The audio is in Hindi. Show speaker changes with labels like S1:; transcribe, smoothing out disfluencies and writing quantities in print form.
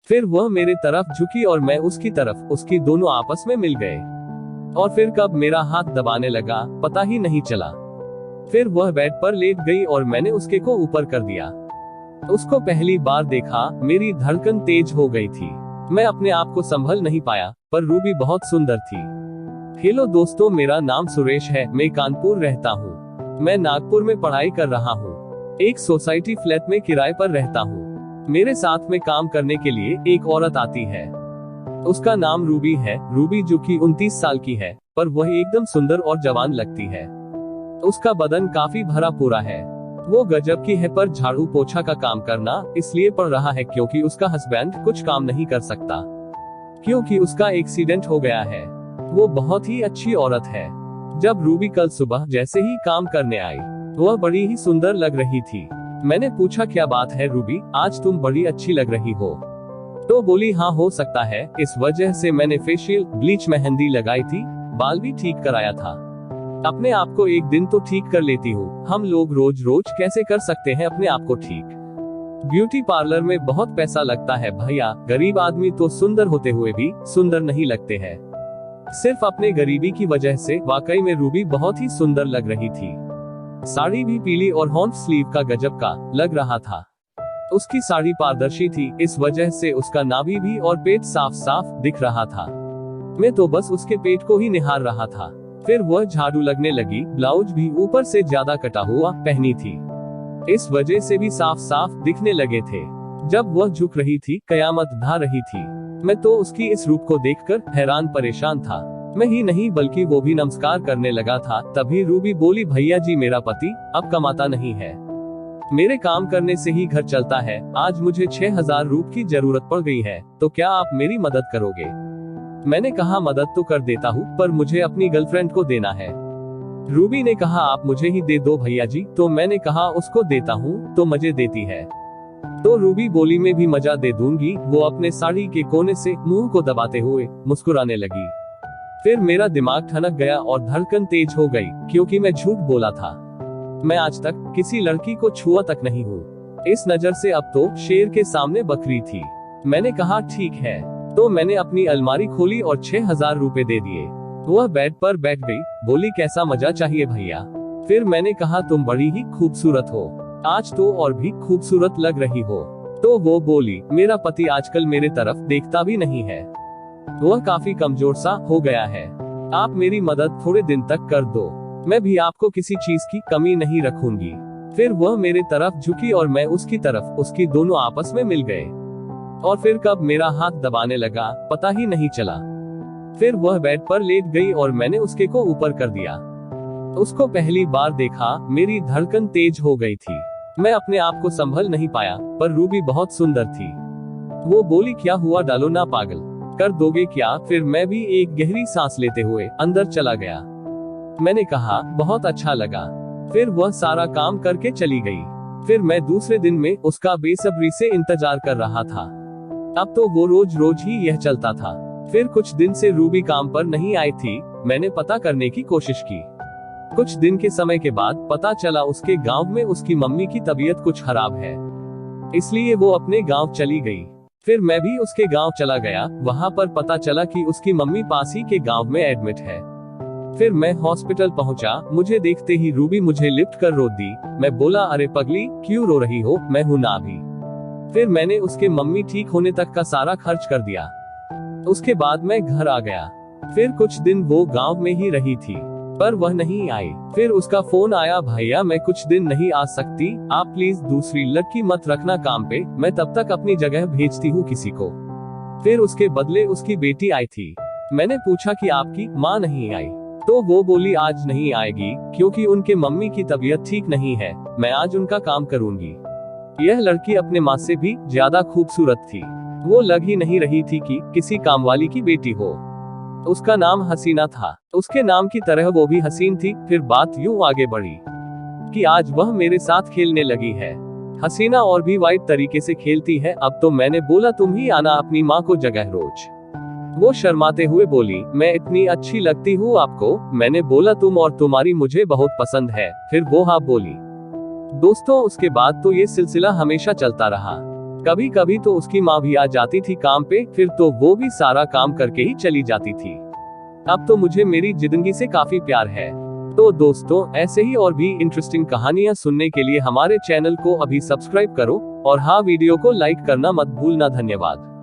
S1: फिर वह मेरे तरफ झुकी और मैं उसकी तरफ, उसकी दोनों आपस में मिल गए। और फिर कब मेरा हाथ दबाने लगा पता ही नहीं चला। फिर वह बेड पर लेट गई और मैंने उसके को ऊपर कर दिया। उसको पहली बार देखा मेरी धड़कन तेज हो गई थी। मैं अपने आप को संभल नहीं पाया, पर रूबी बहुत सुंदर थी। हेलो दोस्तों, मेरा नाम सुरेश है। मैं कानपुर रहता हूँ। मैं नागपुर में पढ़ाई कर रहा हूँ। एक सोसाइटी फ्लैट में किराए पर रहता हूँ। मेरे साथ में काम करने के लिए एक औरत आती है। उसका नाम रूबी है। रूबी जो कि 29 साल की है, पर वह एकदम सुंदर और जवान लगती है। उसका बदन काफी भरा पूरा है। वो गजब की है, पर झाड़ू पोछा का काम करना इसलिए पड़ रहा है क्योंकि उसका हस्बैंड कुछ काम नहीं कर सकता, क्योंकि उसका एक्सीडेंट हो गया है। वो बहुत ही अच्छी औरत है। जब रूबी कल सुबह जैसे ही काम करने आई, वह बड़ी ही सुंदर लग रही थी। मैंने पूछा, क्या बात है रूबी, आज तुम बड़ी अच्छी लग रही हो? तो बोली, हाँ हो सकता है, इस वजह से मैंने फेशियल, ब्लीच, मेहंदी लगाई थी, बाल भी ठीक कराया था। अपने आप को एक दिन तो ठीक कर लेती हूँ। हम लोग रोज रोज कैसे कर सकते हैं अपने आप को ठीक? ब्यूटी पार्लर में बहुत पैसा लगता है भैया। गरीब आदमी तो सुंदर होते हुए भी सुंदर नहीं लगते हैं, सिर्फ अपने गरीबी की वजह से। वाकई में रूबी बहुत ही सुंदर लग रही थी। साड़ी भी पीली और हॉर्न स्लीव का गजब का लग रहा था। उसकी साड़ी पारदर्शी थी, इस वजह से उसका नाभि भी और पेट साफ साफ दिख रहा था। मैं तो बस उसके पेट को ही निहार रहा था। फिर वह झाड़ू लगने लगी। ब्लाउज भी ऊपर से ज्यादा कटा हुआ पहनी थी, इस वजह से भी साफ साफ दिखने लगे थे। जब वह झुक रही थी, कयामत ढा रही थी। मैं तो उसकी इस रूप को देखकर हैरान परेशान था। मैं ही नहीं बल्कि वो भी नमस्कार करने लगा था। तभी रूबी बोली, भैया जी, मेरा पति अब कमाता नहीं है, मेरे काम करने से ही घर चलता है। आज मुझे 6,000 रुपए की जरूरत पड़ गई है, तो क्या आप मेरी मदद करोगे? मैंने कहा, मदद तो कर देता हूँ, पर मुझे अपनी गर्लफ्रेंड को देना है। रूबी ने कहा, आप मुझे ही दे दो भैया जी। तो मैंने कहा, उसको देता हूँ तो मजे देती है। तो रूबी बोली, मैं भी मजा दे दूंगी। वो अपने साड़ी के कोने से मुंह को दबाते हुए मुस्कुराने लगी। फिर मेरा दिमाग ठनक गया और धड़कन तेज हो गई, क्योंकि मैं झूठ बोला था। मैं आज तक किसी लड़की को छुआ तक नहीं हूँ। इस नजर से अब तो शेर के सामने बकरी थी। मैंने कहा, ठीक है। तो मैंने अपनी अलमारी खोली और 6,000 रुपए दे दिए। वह बेड पर बैठ गई, बोली, कैसा मजा चाहिए भैया? फिर मैंने कहा, तुम बड़ी ही खूबसूरत हो, आज तो और भी खूबसूरत लग रही हो। तो वो बोली, मेरा पति आजकल मेरे तरफ देखता भी नहीं है, वह काफी कमजोर सा हो गया है। आप मेरी मदद थोड़े दिन तक कर दो, मैं भी आपको किसी चीज की कमी नहीं रखूंगी। फिर वह मेरे तरफ झुकी और मैं उसकी तरफ, उसकी दोनों आपस में मिल गए। और फिर कब मेरा हाथ दबाने लगा पता ही नहीं चला। फिर वह बेड पर लेट गई और मैंने उसके को ऊपर कर दिया। उसको पहली बार देखा मेरी धड़कन तेज हो गई थी। मैं अपने आप को संभल नहीं पाया, पर रूबी बहुत सुंदर थी। वो बोली, क्या हुआ, डालो ना पागल, कर दोगे क्या? फिर मैं भी एक गहरी सांस लेते हुए अंदर चला गया। मैंने कहा, बहुत अच्छा लगा। फिर वह सारा काम करके चली गई। फिर मैं दूसरे दिन में उसका बेसब्री से इंतजार कर रहा था। अब तो वो रोज रोज ही यह चलता था। फिर कुछ दिन से रूबी काम पर नहीं आई थी। मैंने पता करने की कोशिश की। कुछ दिन के समय के बाद पता चला उसके गांव में उसकी मम्मी की तबीयत कुछ खराब है, इसलिए वो अपने गांव चली गई। फिर मैं भी उसके गांव चला गया। वहां पर पता चला कि उसकी मम्मी पास ही के गांव में एडमिट है। फिर मैं हॉस्पिटल पहुंचा। मुझे देखते ही रूबी मुझे लिफ्ट कर रो दी। मैं बोला, अरे पगली, क्यों रो रही हो? मैं हूं ना अभी। फिर मैंने उसके मम्मी ठीक होने तक का सारा खर्च कर दिया। उसके बाद मैं घर आ गया। फिर कुछ दिन वो गांव में ही रही थी, पर वह नहीं आई। फिर उसका फोन आया, भैया मैं कुछ दिन नहीं आ सकती, आप प्लीज दूसरी लड़की मत रखना काम पे, मैं तब तक अपनी जगह भेजती हूँ किसी को। फिर उसके बदले उसकी बेटी आई थी। मैंने पूछा कि आपकी माँ नहीं आई? तो वो बोली, आज नहीं आएगी क्योंकि उनके मम्मी की तबीयत ठीक नहीं है, मैं आज उनका काम करूंगी। यह लड़की अपने माँ से भी ज्यादा खूबसूरत थी। वो लग ही नहीं रही थी कि किसी कामवाली की बेटी हो। उसका नाम हसीना था। उसके नाम की तरह वो भी हसीन थी। फिर बात यूं आगे बढ़ी कि आज वह मेरे साथ खेलने लगी है। हसीना और भी वाइट तरीके से खेलती है। अब तो मैंने बोला, तुम ही आना अपनी माँ को जगह रोज। वो शर्माते हुए बोली, मैं इतनी अच्छी लगती हूँ आपको? मैंने बोला, तुम और तुम्हारी मुझे बहुत पसंद है। फिर वो हाँ बोली। दोस्तों, उसके बाद तो ये सिलसिला हमेशा चलता रहा। कभी कभी तो उसकी माँ भी आ जाती थी काम पे, फिर तो वो भी सारा काम करके ही चली जाती थी। अब तो मुझे मेरी जिंदगी से काफी प्यार है। तो दोस्तों, ऐसे ही और भी इंटरेस्टिंग कहानियां सुनने के लिए हमारे चैनल को अभी सब्सक्राइब करो, और हाँ, वीडियो को लाइक करना मत भूलना। धन्यवाद।